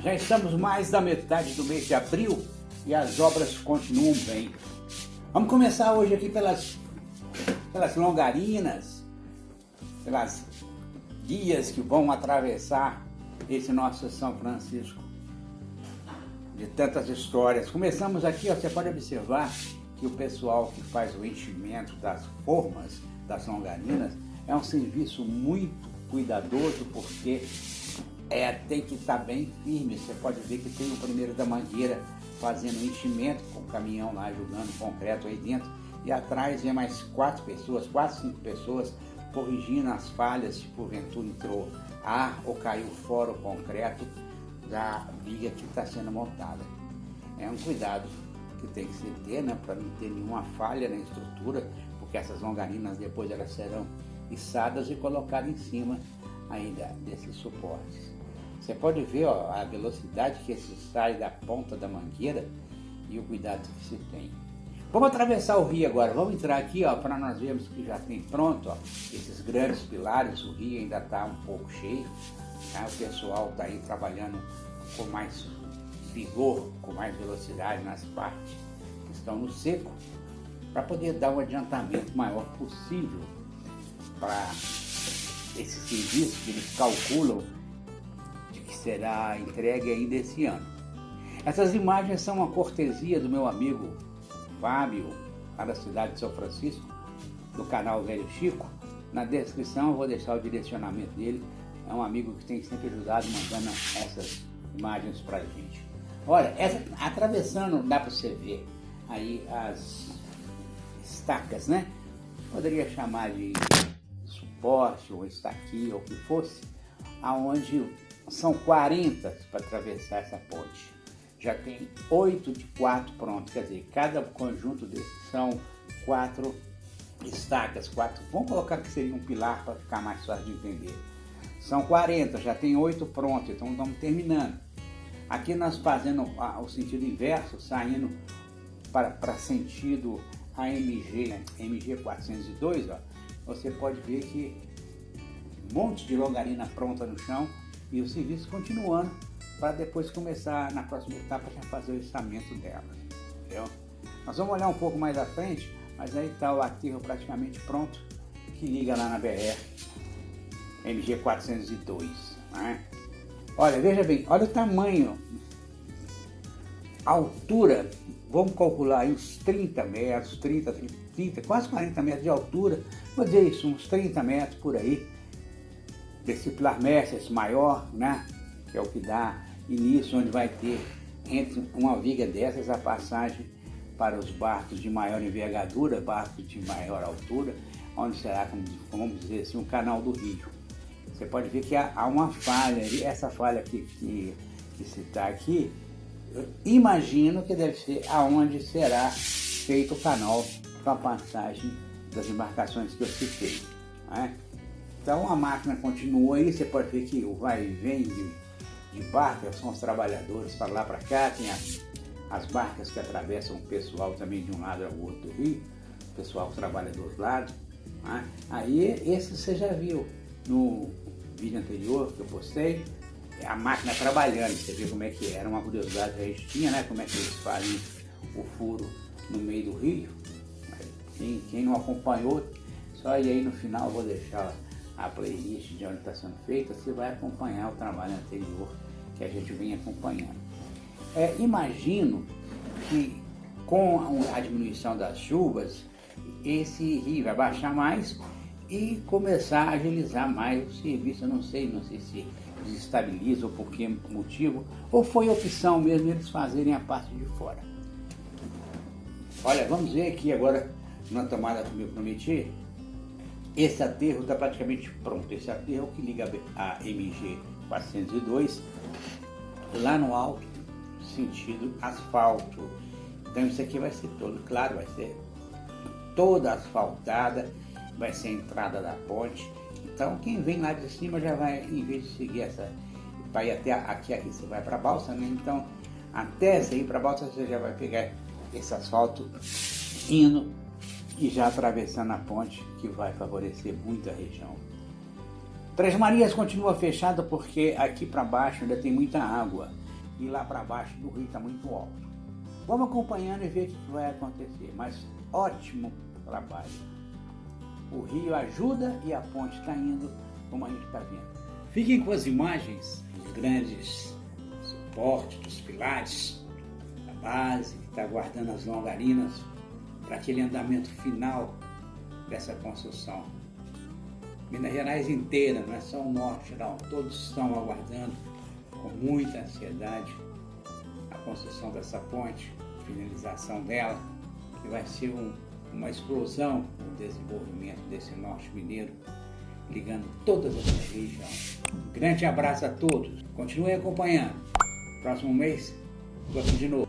Já estamos mais da metade do mês de abril e as obras continuam bem. Vamos começar hoje aqui pelas longarinas, pelas guias que vão atravessar esse nosso São Francisco de tantas histórias. Começamos aqui, ó, você pode observar que o pessoal que faz o enchimento das formas das longarinas é um serviço muito cuidadoso, porque tem que estar bem firme. Você pode ver que tem o primeiro da mangueira fazendo o enchimento com o caminhão lá jogando concreto aí dentro, e atrás vem mais 5 pessoas corrigindo as falhas se porventura entrou ar ou caiu fora o concreto da viga que está sendo montada. É um cuidado que tem que se ter, né, para não ter nenhuma falha na estrutura, porque essas longarinas depois elas serão içadas e colocadas em cima ainda desses suportes. Você pode ver, ó, a velocidade que esse sai da ponta da mangueira e o cuidado que se tem. Vamos atravessar o rio agora. Vamos entrar aqui, ó, para nós vermos que já tem pronto, ó, esses grandes pilares. O rio ainda está um pouco cheio, tá? O pessoal está aí trabalhando com mais vigor, com mais velocidade nas partes que estão no seco, para poder dar um adiantamento maior possível para esse serviço que eles calculam de que será entregue ainda esse ano. Essas imagens são uma cortesia do meu amigo Fábio, lá da cidade de São Francisco, do canal Velho Chico. Na descrição eu vou deixar o direcionamento dele. É um amigo que tem sempre ajudado mandando essas imagens pra gente. Olha, atravessando, dá para você ver aí as estacas, né? Poderia chamar de suporte ou estaqui ou o que fosse, aonde são 40 para atravessar essa ponte. Já tem 8 de 4 prontos, quer dizer, cada conjunto desses são 4 estacas, 4, vamos colocar que seria um pilar para ficar mais fácil de entender. São 40, já tem 8 prontos, então estamos terminando. Aqui nós fazendo o sentido inverso, saindo para sentido AMG, né? MG 402, ó, você pode ver que um monte de longarina pronta no chão e o serviço continuando para depois começar na próxima etapa já fazer o içamento dela. Entendeu? Nós vamos olhar um pouco mais à frente, mas aí está o aterro praticamente pronto que liga lá na BR MG 402. Né? Olha, veja bem, olha o tamanho, a altura, vamos calcular aí uns 30 metros, 30, quase 40 metros de altura, vou dizer isso, uns 30 metros por aí, desse pilar mestre, esse maior, né, que é o que dá início, onde vai ter entre uma viga dessas a passagem para os barcos de maior envergadura, barcos de maior altura, onde será, como vamos dizer assim, um canal do rio. Você pode ver que há uma falha ali, essa falha que se está aqui, eu imagino que deve ser aonde será feito o canal com a passagem das embarcações que eu citei. Né? Então a máquina continua aí, você pode ver que o vai e vem de barcas, são os trabalhadores para lá para cá, tem as barcas que atravessam o pessoal também de um lado ao outro do rio, o pessoal que trabalha do outro lado. Né? Aí esse você já viu no vídeo anterior que eu postei, a máquina trabalhando, você vê como é que era, uma curiosidade que a gente tinha, né? Como é que eles fazem o furo no meio do rio. Quem não acompanhou, só ir aí no final, eu vou deixar a playlist de onde está sendo feita, você vai acompanhar o trabalho anterior que a gente vem acompanhando. Imagino que com a diminuição das chuvas, esse rio vai baixar mais e começar a agilizar mais o serviço. Eu não sei se desestabiliza ou por que motivo, ou foi opção mesmo eles fazerem a parte de fora. Olha, vamos ver aqui agora na tomada que eu prometi. Esse aterro está praticamente pronto. Esse aterro é o que liga a MG 402 lá no alto, sentido asfalto. Então isso aqui vai ser todo, claro, vai ser toda asfaltada, vai ser a entrada da ponte. Então quem vem lá de cima já vai, em vez de seguir essa, vai até aqui você vai para a balsa, né? Então até você ir para a balsa você já vai pegar esse asfalto indo e já atravessando a ponte, que vai favorecer muito a região. Três Marias continua fechada porque aqui para baixo ainda tem muita água. e lá para baixo do rio está muito alto. Vamos acompanhando e ver o que vai acontecer, mas ótimo trabalho. O rio ajuda e a ponte está indo como a gente está vendo. Fiquem com as imagens dos grandes suportes, dos pilares, da base que está guardando as longarinas para aquele andamento final dessa construção. Minas Gerais inteira, não é só o norte não, todos estão aguardando com muita ansiedade a construção dessa ponte, a finalização dela, que vai ser uma explosão no desenvolvimento desse norte mineiro, ligando todas as regiões. Um grande abraço a todos, continuem acompanhando. Próximo mês, estou aqui de novo.